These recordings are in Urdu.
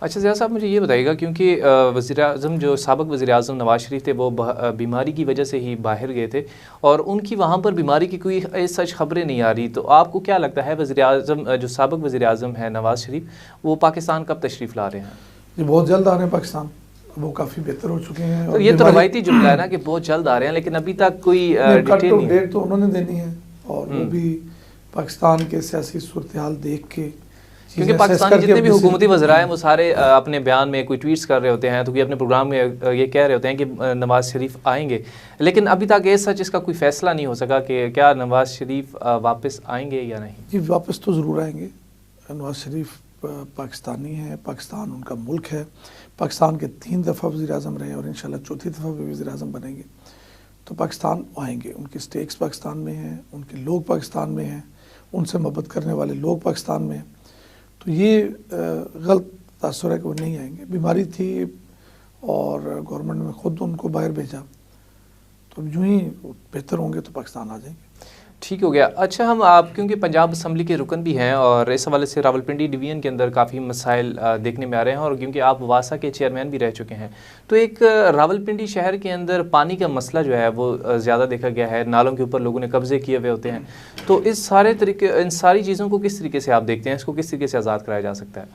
اچھا زیاد صاحب مجھے یہ بتائیے گا، کیونکہ وزیر اعظم جو سابق وزیر اعظم نواز شریف تھے وہ بیماری کی وجہ سے ہی باہر گئے تھے، اور ان کی وہاں پر بیماری کی کوئی سچ خبریں نہیں آ رہی، تو آپ کو کیا لگتا ہے وزیر اعظم جو سابق وزیر اعظم ہے نواز شریف وہ پاکستان کب تشریف لا رہے ہیں؟ یہ بہت جلد آ رہے ہیں پاکستان، وہ کافی بہتر ہو چکے ہیں. تو یہ تو روایتی جملہ ہے نا کہ بہت جلد آ رہے ہیں، لیکن ابھی تک کوئی ڈیٹیل نہیں. ڈیٹ تو انہوں نے دینی ہے، اور وہ بھی پاکستان کے سیاسی صورتحال دیکھ کے، کیونکہ پاکستان کے جتنے بھی حکومتی وزراء ہیں وہ سارے اپنے بیان میں کوئی ٹویٹس کر رہے ہوتے ہیں، تو کوئی اپنے پروگرام میں یہ کہہ رہے ہوتے ہیں کہ نواز شریف آئیں گے، لیکن ابھی تک یہ سچ اس کا کوئی فیصلہ نہیں ہو سکا کہ کیا نواز شریف واپس آئیں گے یا نہیں. جی واپس تو ضرور آئیں گے. نواز شریف پاکستانی ہیں، پاکستان ان کا ملک ہے، پاکستان کے 3 دفعہ وزیر اعظم رہے اور انشاءاللہ 4تھی دفعہ بھی وزیر اعظم بنیں گے، تو پاکستان آئیں گے. ان کے سٹیکس پاکستان میں ہیں، ان کے لوگ پاکستان میں ہیں، ان سے محبت کرنے والے لوگ پاکستان میں ہیں، تو یہ غلط تاثر ہے کہ وہ نہیں آئیں گے. بیماری تھی اور گورنمنٹ نے خود ان کو باہر بھیجا، تو اب جو ہی بہتر ہوں گے تو پاکستان آ جائیں گے. ٹھیک ہو گیا. اچھا ہم آپ کیونکہ پنجاب اسمبلی کے رکن بھی ہیں اور اس حوالے سے راولپنڈی ڈویژن کے اندر کافی مسائل دیکھنے میں آ رہے ہیں، اور کیونکہ آپ واسا کے چیئرمین بھی رہ چکے ہیں، تو ایک راولپنڈی شہر کے اندر پانی کا مسئلہ جو ہے وہ زیادہ دیکھا گیا ہے، نالوں کے اوپر لوگوں نے قبضے کیے ہوئے ہوتے ہیں، تو ان ساری چیزوں کو کس طریقے سے آپ دیکھتے ہیں، اس کو کس طریقے سے آزاد کرایا جا سکتا ہے؟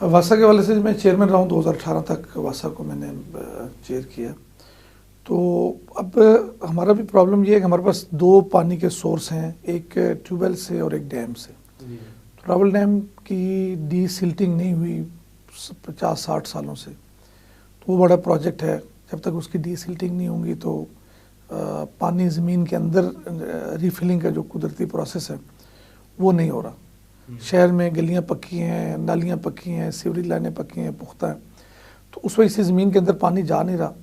واسا کے حوالے سے میں چیئرمین رہا ہوں، 2018 تک واسا کو میں نے چیئر کیا. تو اب ہمارا بھی پرابلم یہ ہے کہ ہمارے پاس 2 پانی کے سورس ہیں، ایک ٹیوب ویل سے اور ایک ڈیم سے. تو راول ڈیم کی ڈی سلٹنگ نہیں ہوئی 50-60 سالوں سے، تو وہ بڑا پروجیکٹ ہے. جب تک اس کی ڈی سلٹنگ نہیں ہوں گی تو پانی زمین کے اندر ریفلنگ کا جو قدرتی پروسیس ہے وہ نہیں ہو رہا. شہر میں گلیاں پکی ہیں، نالیاں پکی ہیں، سیوریج لائنیں پکی ہیں، پختہ ہیں، تو اس وجہ سے زمین کے اندر پانی جا نہیں رہا،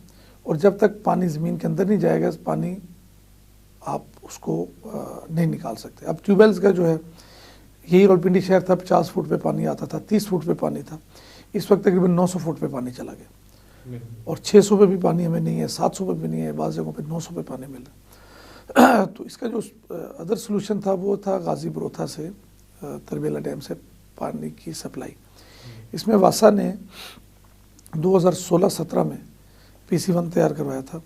اور جب تک پانی زمین کے اندر نہیں جائے گا پانی آپ اس کو نہیں نکال سکتے. اب ٹیوب ویلز کا جو ہے، یہی راولپنڈی شہر تھا 50 فٹ پہ پانی آتا تھا، 30 فٹ پہ پانی تھا، اس وقت تقریباً 900 فٹ پہ پانی چلا گیا، اور 600 پہ بھی پانی ہمیں نہیں ہے، 700 پہ بھی نہیں ہے، بعض جگہوں پہ 900 پہ پانی مل رہا ہے. تو اس کا جو ادر سلوشن تھا وہ تھا غازی بروتھا سے تربیلا ڈیم سے پانی کی سپلائی. اس میں واسا نے 2016-17 میں PC1 تیار کروایا تھا،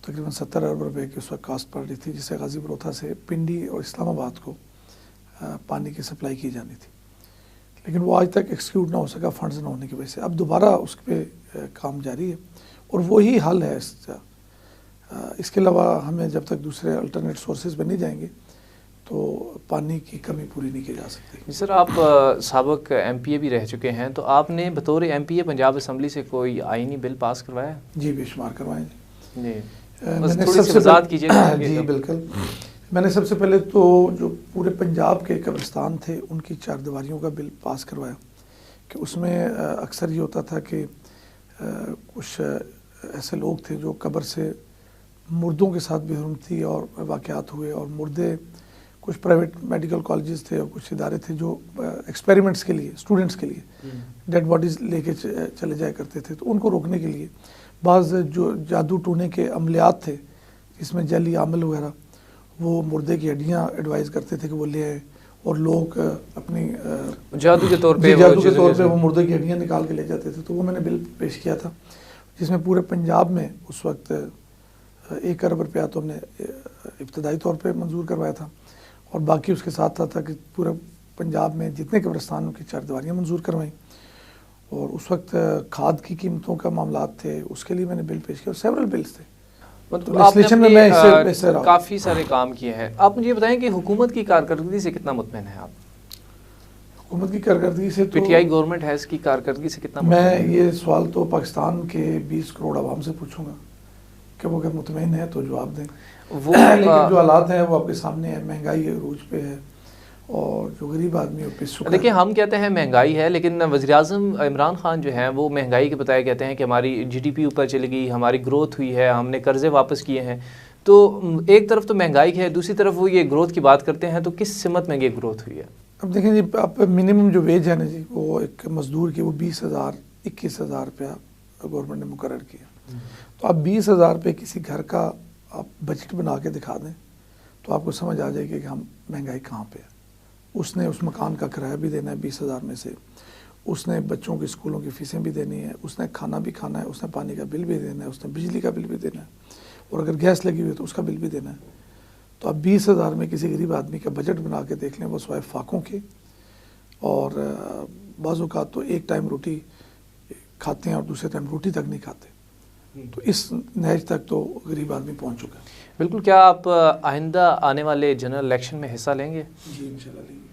تقریباً 70 ارب روپے کی اس وقت کاسٹ پڑ رہی تھی، جسے غازی بروتھا سے پنڈی اور اسلام آباد کو پانی کی سپلائی کی جانی تھی، لیکن وہ آج تک ایکسیکیوٹ نہ ہو سکا فنڈز نہ ہونے کی وجہ سے. اب دوبارہ اس پہ کام جاری ہے، اور وہی حل ہے اس کے علاوہ ہمیں جب تک دوسرے الٹرنیٹ سورسز پہ نہیں جائیں گے تو پانی کی کمی پوری نہیں کی جا سکتی. سر آپ سابق MPA بھی رہ چکے ہیں، تو آپ نے بطور MPA پنجاب اسمبلی سے کوئی آئینی بل پاس کروایا؟ جی بے شمار کروائے. جی میں نے سب سے وضاحت کیجیے. جی بالکل. میں نے سب سے پہلے تو جو پورے پنجاب کے قبرستان تھے ان کی 4 دیواریوں کا بل پاس کروایا، کہ اس میں اکثر یہ ہوتا تھا کہ کچھ ایسے لوگ تھے جو قبر سے مردوں کے ساتھ بے حرمتی اور واقعات ہوئے، اور مردے کچھ پرائیویٹ میڈیکل کالجز تھے اور کچھ ادارے تھے جو ایکسپیریمنٹس کے لیے، اسٹوڈنٹس کے لیے ڈیڈ باڈیز لے کے چلے جایا کرتے تھے، تو ان کو روکنے کے لیے بعض جو جادو ٹونے کے عملیات تھے جس میں جعلی عامل وغیرہ، وہ مردے کی ہڈیاں ایڈوائز کرتے تھے کہ وہ لے آئیں، اور لوگ اپنی جادو کے طور پہ وہ مردے کی ہڈیاں نکال کے لے جاتے تھے. تو وہ میں نے بل پیش کیا تھا، جس میں پورے پنجاب میں اس وقت 1 ارب روپیہ تو ہم نے ابتدائی طور پہ منظور کروایا تھا، اور باقی اس کے ساتھ تھا کہ پورے پنجاب میں جتنے قبرستانوں کی 4 دیواریاں منظور کروائیں. اور اس وقت کھاد کی قیمتوں کا معاملات تھے، اس کے لیے میں نے بل پیش کیا، اور سیورل بلز تھے. آپ نے کافی سارے کام کیے ہیں. آپ مجھے بتائیں کہ حکومت کی کارکردگی سے کتنا مطمئن ہیں آپ؟ حکومت کی کارکردگی سے پی ٹی آئی گورنمنٹ ہے، اس کی کارکردگی سے کتنا مطمئن میں یہ سوال تو پاکستان کے 20 کروڑ عوام سے پوچھوں گا کہ وہ اگر مطمئن ہے تو جواب دیں. لیکن جو حالات ہیں وہ آپ کے سامنے ہے، مہنگائی عروج پہ ہے، اور جو غریب آدمی ہے پہ سکھ. دیکھیں ہم کہتے ہیں مہنگائی ہے، لیکن وزیر اعظم عمران خان جو ہیں وہ مہنگائی کے بتائے کہتے ہیں کہ ہماری GDP اوپر چلی گئی، ہماری گروتھ ہوئی ہے، ہم نے قرضے واپس کیے ہیں. تو ایک طرف تو مہنگائی ہے، دوسری طرف وہ یہ گروتھ کی بات کرتے ہیں، تو کس سمت میں یہ گروتھ ہوئی ہے؟ اب دیکھیں جی، آپ منیمم جو ویج ہے نا جی، وہ ایک مزدور کی وہ 20,000 21,000 روپیہ گورنمنٹ نے مقرر کیا. تو آپ 20,000 روپے کسی گھر کا آپ بجٹ بنا کے دکھا دیں تو آپ کو سمجھ آ جائے گی کہ ہم مہنگائی کہاں پہ ہے. اس نے اس مکان کا کرایہ بھی دینا ہے 20,000 میں سے، اس نے بچوں کے اسکولوں کی فیسیں بھی دینی ہے، اس نے کھانا بھی کھانا ہے، اس نے پانی کا بل بھی دینا ہے، اس نے بجلی کا بل بھی دینا ہے، اور اگر گیس لگی ہوئی ہے تو اس کا بل بھی دینا ہے۔ تو اب 20,000 میں کسی غریب آدمی کا بجٹ بنا کے دیکھ لیں، وہ سوائے فاقوں کے، اور بعض اوقات تو ایک ٹائم روٹی کھاتے ہیں اور دوسرے ٹائم روٹی تک نہیں کھاتے، تو اس نہج تک تو غریب آدمی پہنچ چکا ہے۔ بالکل، کیا آپ آئندہ آنے والے جنرل الیکشن میں حصہ لیں گے؟ جی انشاءاللہ لیں گے۔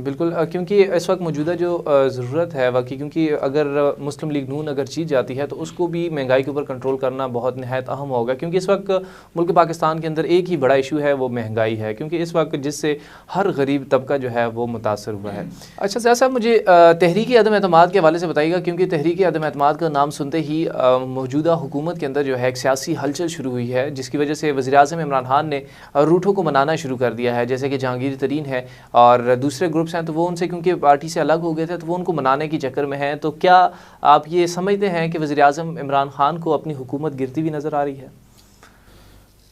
بالکل، کیونکہ اس وقت موجودہ جو ضرورت ہے واقعی، کیونکہ اگر مسلم لیگ نون اگر جیت جاتی ہے تو اس کو بھی مہنگائی کے اوپر کنٹرول کرنا بہت نہایت اہم ہوگا، کیونکہ اس وقت ملک پاکستان کے اندر ایک ہی بڑا ایشو ہے، وہ مہنگائی ہے، کیونکہ اس وقت جس سے ہر غریب طبقہ جو ہے وہ متاثر ہوا ہے۔ اچھا سیاض صاحب، مجھے تحریک عدم اعتماد کے حوالے سے بتائیے گا، کیونکہ تحریک عدم اعتماد کا نام سنتے ہی موجودہ حکومت کے اندر جو ہے ایک سیاسی ہلچل شروع ہوئی ہے، جس کی وجہ سے وزیر اعظم عمران خان نے روٹوں کو منانا شروع کر دیا ہے، جیسے کہ جہانگیر ترین ہے اور دوسرے گروپس ہیں، تو وہ ان سے کیونکہ پارٹی سے الگ ہو گئے تھے تو وہ ان کو منانے کی چکر میں ہیں۔ تو کیا آپ یہ سمجھتے ہیں کہ وزیر اعظم عمران خان کو اپنی حکومت گرتی ہوئی نظر آ رہی ہے؟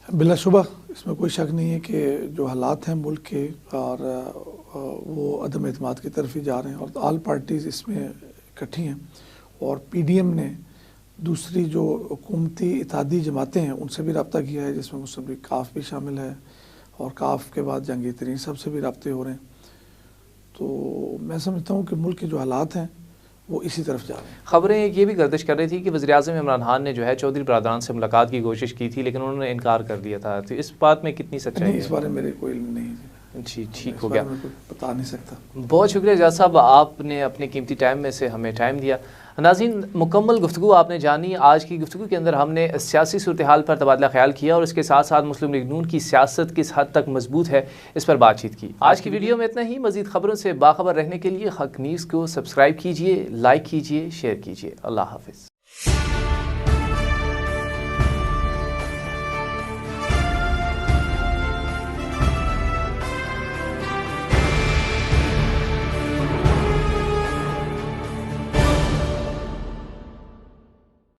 بلا شبہ اس میں کوئی شک نہیں ہے کہ جو حالات ہیں ملک کے، اور وہ عدم اعتماد کی طرف ہی جا رہے ہیں، اور آل پارٹیز اس میں اکٹھی ہیں، اور پی ڈی ایم نے دوسری جو حکومتی اتحادی جماعتیں ہیں ان سے بھی رابطہ کیا ہے، جس میں مسلم لیگ کاف بھی شامل ہے، اور کاف کے بعد جہانگیر ترین صاحب سے بھی رابطے ہو رہے ہیں۔ تو میں سمجھتا ہوں کہ ملک کے جو حالات ہیں وہ اسی طرف جا رہے ہیں۔ خبریں یہ بھی گردش کر رہی تھی کہ وزیر اعظم عمران خان نے جو ہے چودھری برادران سے ملاقات کی کوشش کی تھی، لیکن انہوں نے انکار کر دیا تھا، تو اس بات میں کتنی سچائی ہے؟ اس بارے میں میرے کوئی علم نہیں ہے۔ جی ٹھیک ہو گیا، میں بتا نہیں سکتا۔ بہت شکریہ جاز صاحب، آپ نے اپنے قیمتی ٹائم میں سے ہمیں ٹائم دیا۔ ناظرین، مکمل گفتگو آپ نے جانی۔ آج کی گفتگو کے اندر ہم نے سیاسی صورتحال پر تبادلہ خیال کیا اور اس کے ساتھ ساتھ مسلم لیگ نون کی سیاست کس حد تک مضبوط ہے اس پر بات چیت کی۔ آج کی ویڈیو میں اتنا ہی۔ مزید خبروں سے باخبر رہنے کے لیے حق نیوز کو سبسکرائب کیجیے، لائک کیجیے، شیئر کیجیے۔ اللہ حافظ۔